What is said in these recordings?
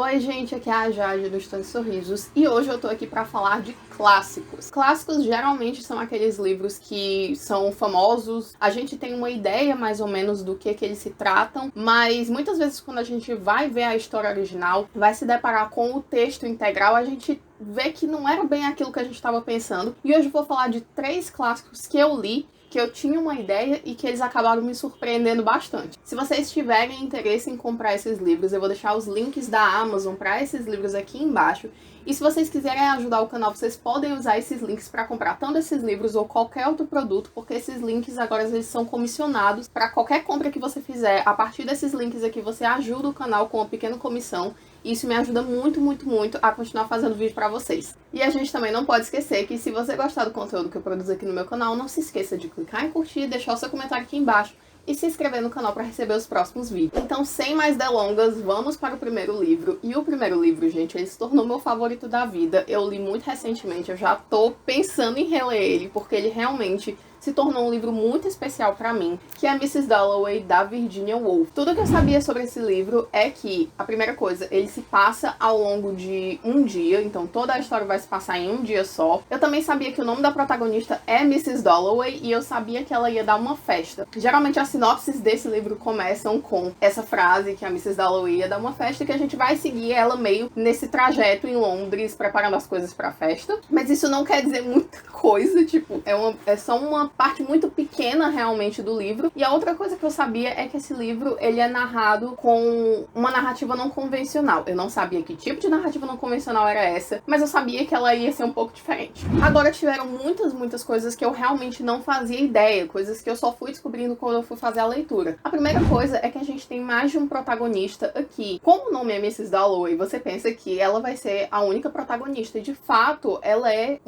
Oi gente, aqui é a Jade do Estante Sorrisos e hoje eu tô aqui pra falar de clássicos. Clássicos geralmente são aqueles livros que são famosos, a gente tem uma ideia mais ou menos do que eles se tratam, mas muitas vezes quando a gente vai ver a história original, vai se deparar com o texto integral, a gente vê que não era bem aquilo que a gente estava pensando. E hoje eu vou falar de 3 clássicos que eu li, que eu tinha uma ideia e que eles acabaram me surpreendendo bastante. Se vocês tiverem interesse em comprar esses livros, eu vou deixar os links da Amazon para esses livros aqui embaixo. E se vocês quiserem ajudar o canal, vocês podem usar esses links para comprar tanto esses livros ou qualquer outro produto, porque esses links agora eles são comissionados para qualquer compra que você fizer. A partir desses links aqui você ajuda o canal com uma pequena comissão. Isso me ajuda muito, muito, muito a continuar fazendo vídeo pra vocês. E a gente também não pode esquecer que se você gostar do conteúdo que eu produzo aqui no meu canal, não se esqueça de clicar em curtir, deixar o seu comentário aqui embaixo e se inscrever no canal para receber os próximos vídeos. Então, sem mais delongas, vamos para o primeiro livro. E o primeiro livro, gente, ele se tornou meu favorito da vida. Eu li muito recentemente, eu já tô pensando em reler ele, porque ele realmente se tornou um livro muito especial pra mim, que é Mrs. Dalloway, da Virginia Woolf. Tudo que eu sabia sobre esse livro é que, a primeira coisa, ele se passa ao longo de um dia, então toda a história vai se passar em um dia só. Eu também sabia que o nome da protagonista é Mrs. Dalloway e eu sabia que ela ia dar uma festa. Geralmente as sinopses desse livro começam com essa frase, que a Mrs. Dalloway ia dar uma festa, e que a gente vai seguir ela meio nesse trajeto em Londres, preparando as coisas pra festa. Mas isso não quer dizer muita coisa, tipo, é só uma parte muito pequena realmente do livro. E a outra coisa que eu sabia é que esse livro ele é narrado com uma narrativa não convencional. Eu não sabia que tipo de narrativa não convencional era essa, mas eu sabia que ela ia ser um pouco diferente. Agora tiveram muitas coisas que eu realmente não fazia ideia, coisas que eu só fui descobrindo quando eu fui fazer a leitura. A primeira coisa é que a gente tem mais de um protagonista aqui. Como o nome é Mrs. Dalloway, você pensa que ela vai ser a única protagonista, e de fato ela é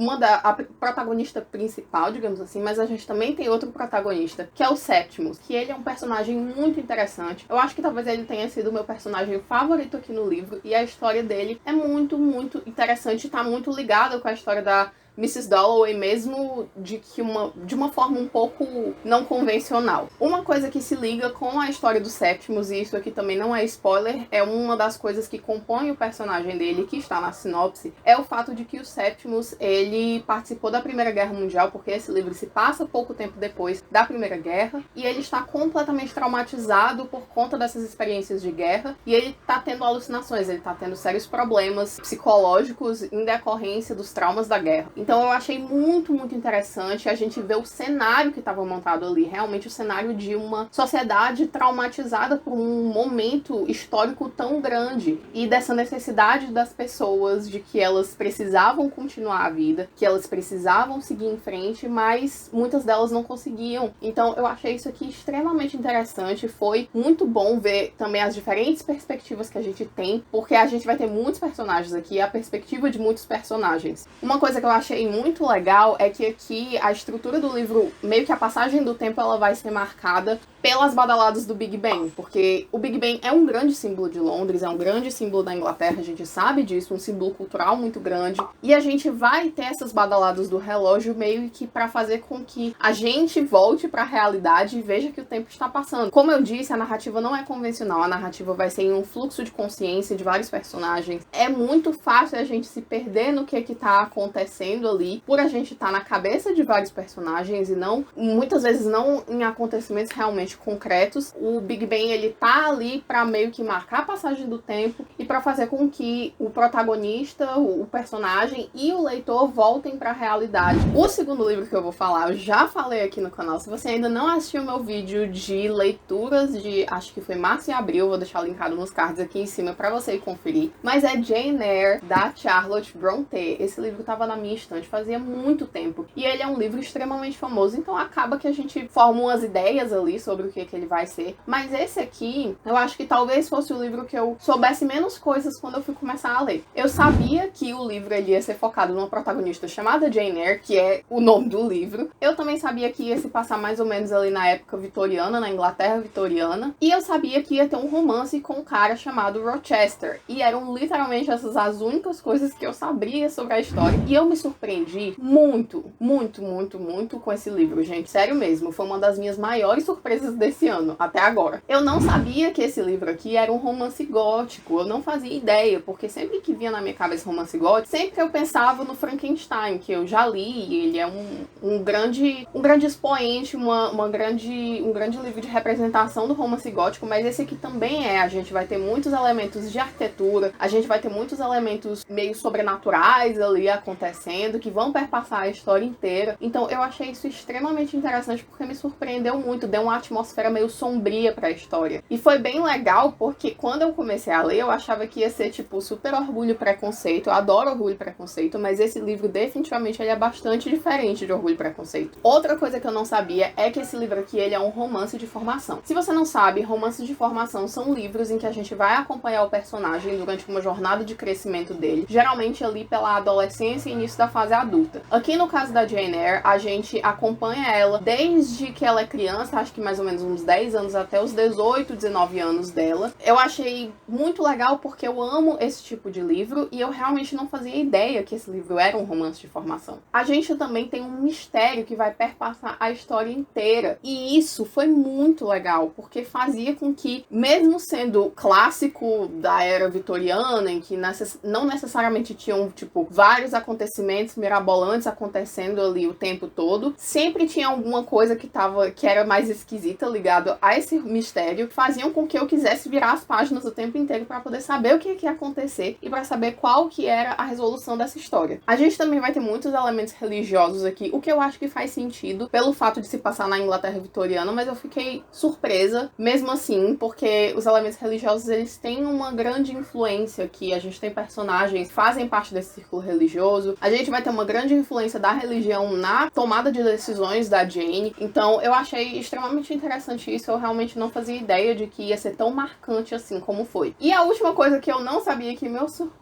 a protagonista principal, digamos assim, mas a gente também tem outro protagonista, que é o Septimus, que ele é um personagem muito interessante. Eu acho que talvez ele tenha sido o meu personagem favorito aqui no livro, e a história dele é muito interessante, tá muito ligada com a história da Mrs. Dalloway, mesmo de uma forma um pouco não convencional. Uma coisa que se liga com a história do Septimus, e isso aqui também não é spoiler, é uma das coisas que compõe o personagem dele, que está na sinopse, é o fato de que o Septimus, ele participou da Primeira Guerra Mundial, porque esse livro se passa pouco tempo depois da Primeira Guerra, e ele está completamente traumatizado por conta dessas experiências de guerra, e ele está tendo alucinações, ele está tendo sérios problemas psicológicos em decorrência dos traumas da guerra. Então eu achei muito interessante a gente ver o cenário que estava montado ali, realmente o cenário de uma sociedade traumatizada por um momento histórico tão grande, e dessa necessidade das pessoas de que elas precisavam continuar a vida, que elas precisavam seguir em frente, mas muitas delas não conseguiam. Então eu achei isso aqui extremamente interessante, foi muito bom ver também as diferentes perspectivas que a gente tem, porque a gente vai ter muitos personagens aqui, a perspectiva de muitos personagens. Uma coisa que eu achei muito legal é que aqui a estrutura do livro, meio que a passagem do tempo, ela vai ser marcada pelas badaladas do Big Ben, porque o Big Ben é um grande símbolo de Londres, é um grande símbolo da Inglaterra, a gente sabe disso, um símbolo cultural muito grande, e a gente vai ter essas badaladas do relógio meio que para fazer com que a gente volte para a realidade e veja que o tempo está passando. Como eu disse, a narrativa não é convencional, a narrativa vai ser em um fluxo de consciência de vários personagens. É muito fácil a gente se perder no que está acontecendo ali, por a gente estar na cabeça de vários personagens e não, muitas vezes não em acontecimentos realmente concretos. O Big Ben, ele tá ali para meio que marcar a passagem do tempo e para fazer com que o protagonista, o personagem e o leitor voltem para a realidade. O segundo livro que eu vou falar, eu já falei aqui no canal. Se você ainda não assistiu meu vídeo de leituras de, acho que foi março e abril, vou deixar linkado nos cards aqui em cima para você ir conferir. Mas é Jane Eyre, da Charlotte Brontë. Esse livro tava na minha estante fazia muito tempo. E ele é um livro extremamente famoso, então acaba que a gente forma umas ideias ali sobre o que ele vai ser. Mas esse aqui, eu acho que talvez fosse o livro que eu soubesse menos coisas quando eu fui começar a ler. Eu sabia que o livro ele ia ser focado numa protagonista chamada Jane Eyre, que é o nome do livro. Eu também sabia que ia se passar mais ou menos ali na época vitoriana, na Inglaterra vitoriana. E eu sabia que ia ter um romance com um cara chamado Rochester. E eram literalmente essas as únicas coisas que eu sabia sobre a história. E eu me surpreendi muito com esse livro, gente. Sério mesmo. Foi uma das minhas maiores surpresas surpresas desse ano, até agora. Eu não sabia que esse livro aqui era um romance gótico, eu não fazia ideia, porque sempre que vinha na minha cabeça romance gótico, sempre eu pensava no Frankenstein, que eu já li, ele é um grande expoente, um grande livro de representação do romance gótico, mas esse aqui também a gente vai ter muitos elementos de arquitetura, a gente vai ter muitos elementos meio sobrenaturais ali acontecendo, que vão perpassar a história inteira. Então eu achei isso extremamente interessante, porque me surpreendeu muito, deu uma atmosfera meio sombria pra história. E foi bem legal, porque quando eu comecei a ler, eu achava que ia ser tipo super Orgulho e Preconceito. Eu adoro Orgulho e Preconceito, mas esse livro definitivamente ele é bastante diferente de Orgulho e Preconceito. Outra coisa que eu não sabia é que esse livro aqui ele é um romance de formação. Se você não sabe, romances de formação são livros em que a gente vai acompanhar o personagem durante uma jornada de crescimento dele, geralmente ali pela adolescência e início da fase adulta. Aqui no caso da Jane Eyre, a gente acompanha ela desde que ela é criança, acho que mais ou menos uns 10 anos até os 18, 19 anos dela. Eu achei muito legal porque eu amo esse tipo de livro e eu realmente não fazia ideia que esse livro era um romance de formação. A gente também tem um mistério que vai perpassar a história inteira. E isso foi muito legal, porque fazia com que, mesmo sendo clássico da era vitoriana, em que não necessariamente tinham, tipo, vários acontecimentos mirabolantes acontecendo ali o tempo todo, sempre tinha alguma coisa que era mais esquisita ligado a esse mistério, faziam com que eu quisesse virar as páginas o tempo inteiro para poder saber o que ia acontecer e para saber qual que era a resolução dessa história. A gente também vai ter muitos elementos religiosos aqui, o que eu acho que faz sentido pelo fato de se passar na Inglaterra vitoriana, mas eu fiquei surpresa mesmo assim, porque os elementos religiosos eles têm uma grande influência aqui. A gente tem personagens que fazem parte desse círculo religioso, a gente vai ter uma grande influência da religião na tomada de decisões da Jane, então eu achei extremamente interessante isso. Eu realmente não fazia ideia de que ia ser tão marcante assim como foi. E a última coisa que eu não sabia que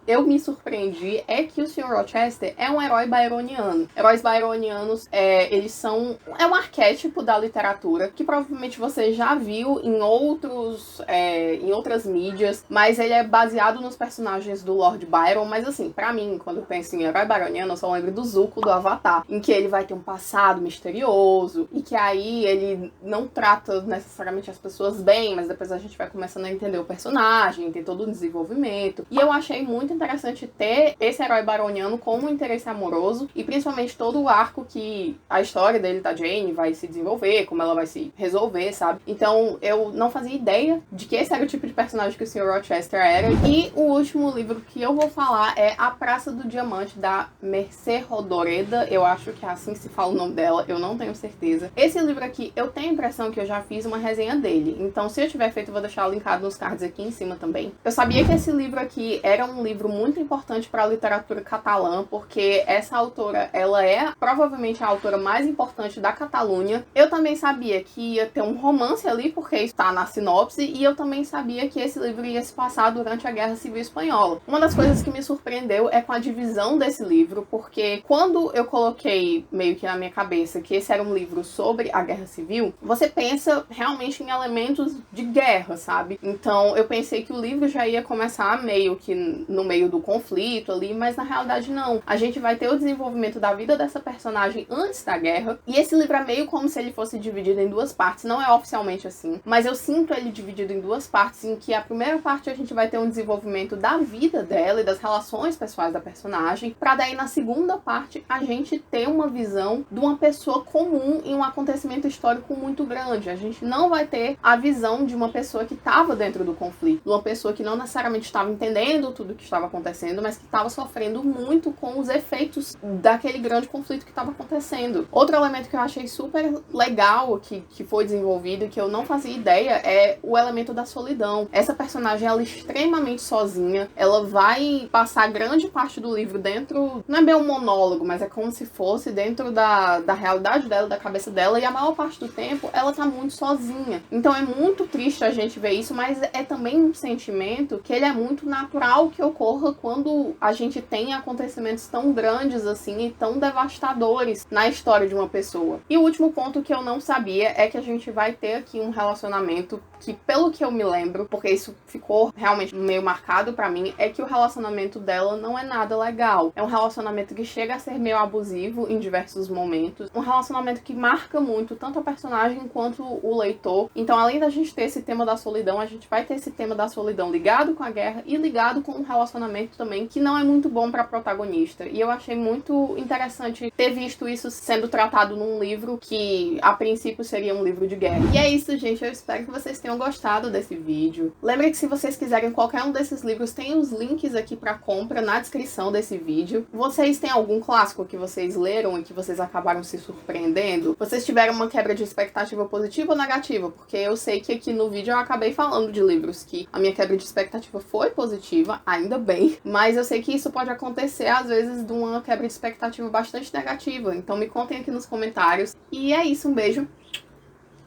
eu me surpreendi é que o Sr. Rochester é um herói byroniano. Heróis byronianos, eles são um arquétipo da literatura que provavelmente você já viu em outras mídias, mas ele é baseado nos personagens do Lord Byron. Mas assim, pra mim, quando eu penso em herói byroniano, eu só lembro do Zuko do Avatar, em que ele vai ter um passado misterioso e que aí ele não trata necessariamente as pessoas bem, mas depois a gente vai começando a entender o personagem, tem todo o desenvolvimento. E eu achei muito interessante ter esse herói byroniano como um interesse amoroso e principalmente todo o arco que a história dele, da Jane, vai se desenvolver, como ela vai se resolver, sabe? Então eu não fazia ideia de que esse era o tipo de personagem que o Sr. Rochester era. E o último livro que eu vou falar é A Praça do Diamante, da Mercê Rodoreda. Eu acho que é assim que se fala o nome dela, eu não tenho certeza. Esse livro aqui, eu tenho a impressão que eu já fiz uma resenha dele, então se eu tiver feito eu vou deixar linkado nos cards aqui em cima também. Eu sabia que esse livro aqui era um livro muito importante para a literatura catalã, porque essa autora, ela é provavelmente a autora mais importante da Catalunha. Eu também sabia que ia ter um romance ali, porque está na sinopse, e eu também sabia que esse livro ia se passar durante a Guerra Civil Espanhola. Uma das coisas que me surpreendeu é com a divisão desse livro, porque quando eu coloquei meio que na minha cabeça que esse era um livro sobre a Guerra Civil, você pensa realmente em elementos de guerra, sabe? Então eu pensei que o livro já ia começar meio que no meio do conflito ali, mas na realidade não. A gente vai ter o desenvolvimento da vida dessa personagem antes da guerra, e esse livro é meio como se ele fosse dividido em duas partes. Não é oficialmente assim, mas eu sinto ele dividido em duas partes, em que a primeira parte a gente vai ter um desenvolvimento da vida dela e das relações pessoais da personagem, pra daí na segunda parte a gente ter uma visão de uma pessoa comum em um acontecimento histórico muito grande. A gente não vai ter a visão de uma pessoa que estava dentro do conflito, de uma pessoa que não necessariamente estava entendendo tudo o que estava acontecendo, mas que estava sofrendo muito com os efeitos daquele grande conflito que estava acontecendo. Outro elemento que eu achei super legal que foi desenvolvido e que eu não fazia ideia é o elemento da solidão. Essa personagem, ela é extremamente sozinha, ela vai passar grande parte do livro dentro, não é bem um monólogo, mas é como se fosse dentro da realidade dela, da cabeça dela, e a maior parte do tempo ela tá muito sozinha. Então é muito triste a gente ver isso, mas é também um sentimento que ele é muito natural que ocorra quando a gente tem acontecimentos tão grandes assim e tão devastadores na história de uma pessoa. E o último ponto que eu não sabia é que a gente vai ter aqui um relacionamento que, pelo que eu me lembro, porque isso ficou realmente meio marcado pra mim, é que o relacionamento dela não é nada legal. É um relacionamento que chega a ser meio abusivo em diversos momentos. Um relacionamento que marca muito tanto a personagem quanto o leitor. Então, além da gente ter esse tema da solidão, a gente vai ter esse tema da solidão ligado com a guerra e ligado com um relacionamento também que não é muito bom pra protagonista. E eu achei muito interessante ter visto isso sendo tratado num livro que, a princípio, seria um livro de guerra. E é isso, gente. Eu espero que vocês tenham gostado desse vídeo. Lembrem que se vocês quiserem qualquer um desses livros, tem os links aqui pra compra na descrição desse vídeo. Vocês têm algum clássico que vocês leram e que vocês acabaram se surpreendendo? Vocês tiveram uma quebra de expectativa positiva ou negativa? Porque eu sei que aqui no vídeo eu acabei falando de livros que a minha quebra de expectativa foi positiva, ainda bem, mas eu sei que isso pode acontecer às vezes de uma quebra de expectativa bastante negativa. Então me contem aqui nos comentários. E é isso, um beijo.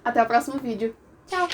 Até o próximo vídeo. Tchau!